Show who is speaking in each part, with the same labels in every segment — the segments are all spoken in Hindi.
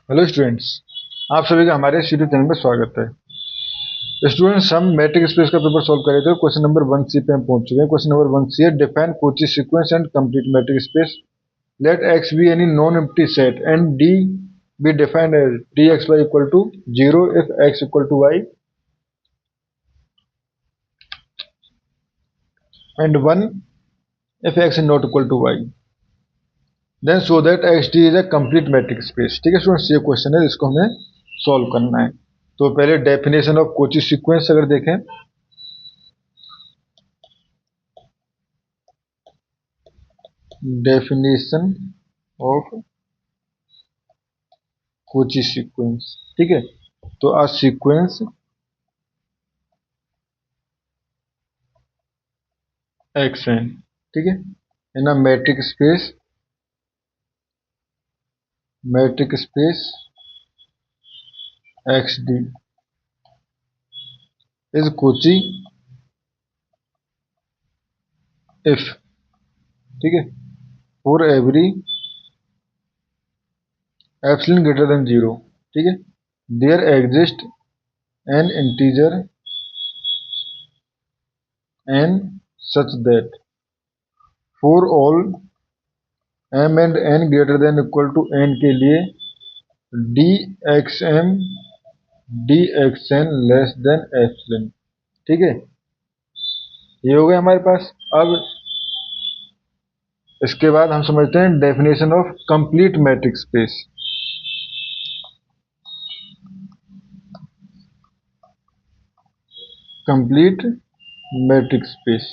Speaker 1: हेलो स्टूडेंट्स, आप सभी का हमारे इस यूट्यूब चैनल में स्वागत है। स्टूडेंट्स, हम मैट्रिक स्पेस का पेपर सॉल्व कर रहे थे। क्वेश्चन नंबर 1C पे हम पहुंच चुके हैं। क्वेश्चन नंबर 1C है, define Cauchy sequence and complete metric space. Let x be any non empty set and d be defined as d x y equal to 0 if x equal to y and 1 if x is not equal to y, then show that xt is a complete metric space। ठीक है स्टूडेंट्स, ये क्वेश्चन है, इसको हमें सॉल्व करना है। तो पहले डेफिनेशन ऑफ कोची सीक्वेंस अगर देखें, डेफिनेशन ऑफ कोची सीक्वेंस, ठीक है। तो आ सीक्वेंस एक्स एन, ठीक है, in a metric space x d is Cauchy if, ठीक है, for every epsilon greater than 0, ठीक है, there exist n integer n such that for all m and n greater than equal to n के लिए d x m d x n less than epsilon, ठीक है। ये हो गया हमारे पास। अब इसके बाद हम समझते हैं definition of complete metric space. Complete metric space,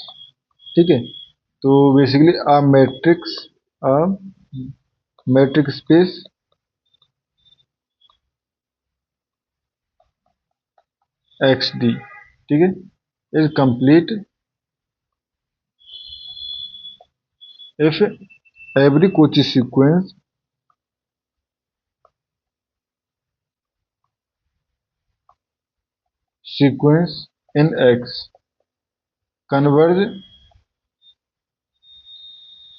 Speaker 1: ठीक है। तो बेसिकली आ मैट्रिक स्पेस एक्स डी, ठीक है, is complete if every Cauchy sequence in X converge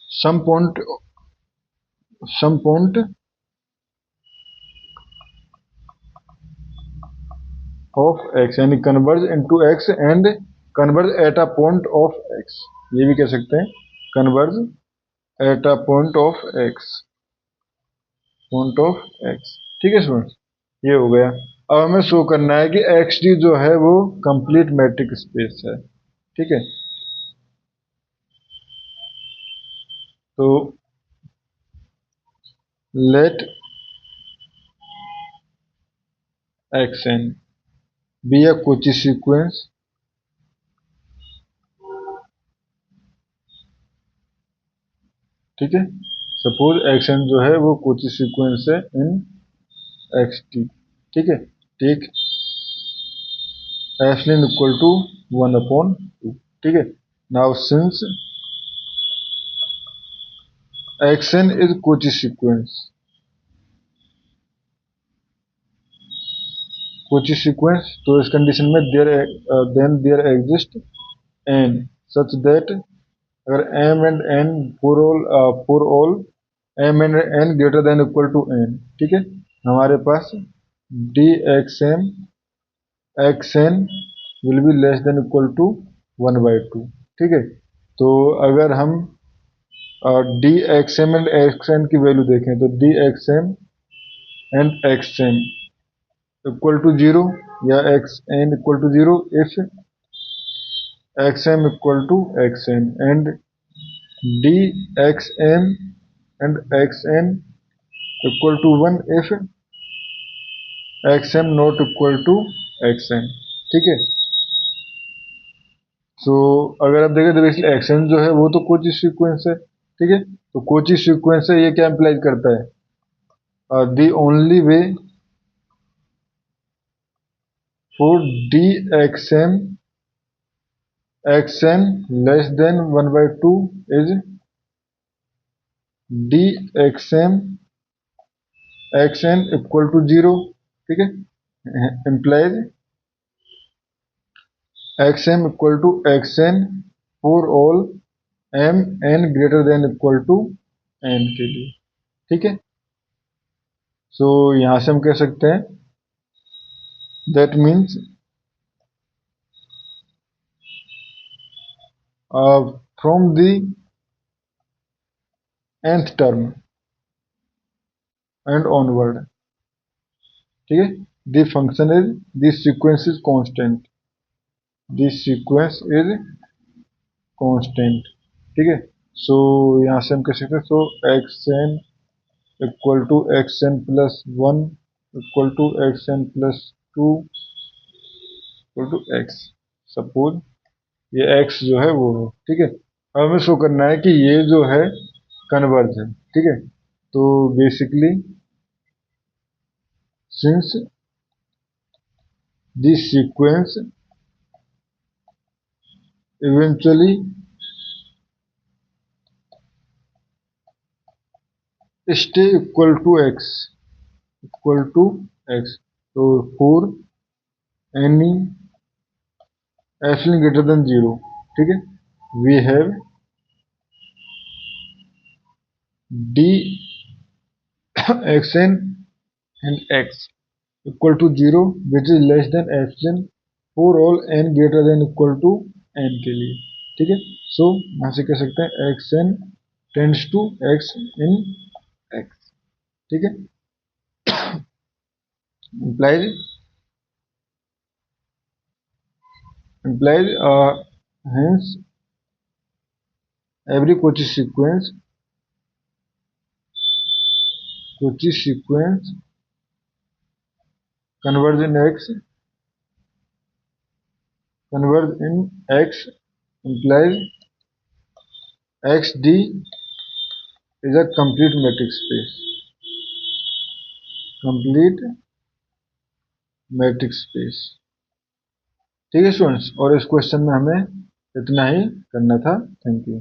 Speaker 1: some point of X, यानी converge into X and converge at a point of X, ये भी कह सकते हैं converge at a point of X, ठीक है स्टूडेंट्स, ये हो गया। अब हमें शो करना है कि एक्स डी जो है वो कंप्लीट मैट्रिक स्पेस है, ठीक है। तो let x n be a Cauchy sequence, ठीक है। सपोज एक्स एन जो है वो कोची सीक्वेंस है इन एक्स टी, ठीक है। टेक एप्सिलॉन इक्वल टू 1/2, ठीक है। Now since x n is Cauchy sequence, तो इस कंडीशन में there exist n such that अगर m and n for all m and n greater than equal to n, ठीक है, हमारे पास d x n will be less than equal to 1/2, ठीक है। तो अगर हम d x m and x n की वैल्यू देखें तो d x m and x n equal to 0 या x n equal to 0 if x m equal to x n and d x m and x n equal to 1 if x m not equal to x n, ठीक है। तो अगर आप देखें तो बेसिकली एक्स एन जो है वो तो कोची सीक्वेंस है, ठीक है। तो कोची सीक्वेंस है, ये क्या इंप्लाइज करता है, the only way for d x n less than 1/2 is d x n equal to 0, ठीक है, implies x m equal to x n for all m n greater than equal to n के लिए, ठीक है। सो यहां से हम कह सकते हैं that means from the nth term and onward. ठीक है, the function is the sequence is constant, the sequence is constant. ठीक है, सो यहां से हम कह सकते हैं so x n equal to x n plus one equal to x n plus two equal to x. Suppose ये एक्स जो है वो है। ठीक है, अब हमें शो करना है कि ये जो है कन्वर्ज है। ठीक है, तो basically since this sequence eventually stay equal to x, so for any epsilon greater than 0, ठीक है, we have dxn and x equal to 0 which is less than epsilon for all n greater than equal to n के लिए। ठीक है, सो यहाँ से कह सकते हैं xn tends to x in x। ठीक है, implies hence every Cauchy sequence converge in x implies xd is a complete matrix space। ठीक है स्टूडेंट्स, और इस क्वेश्चन में हमें इतना ही करना था। Thank you.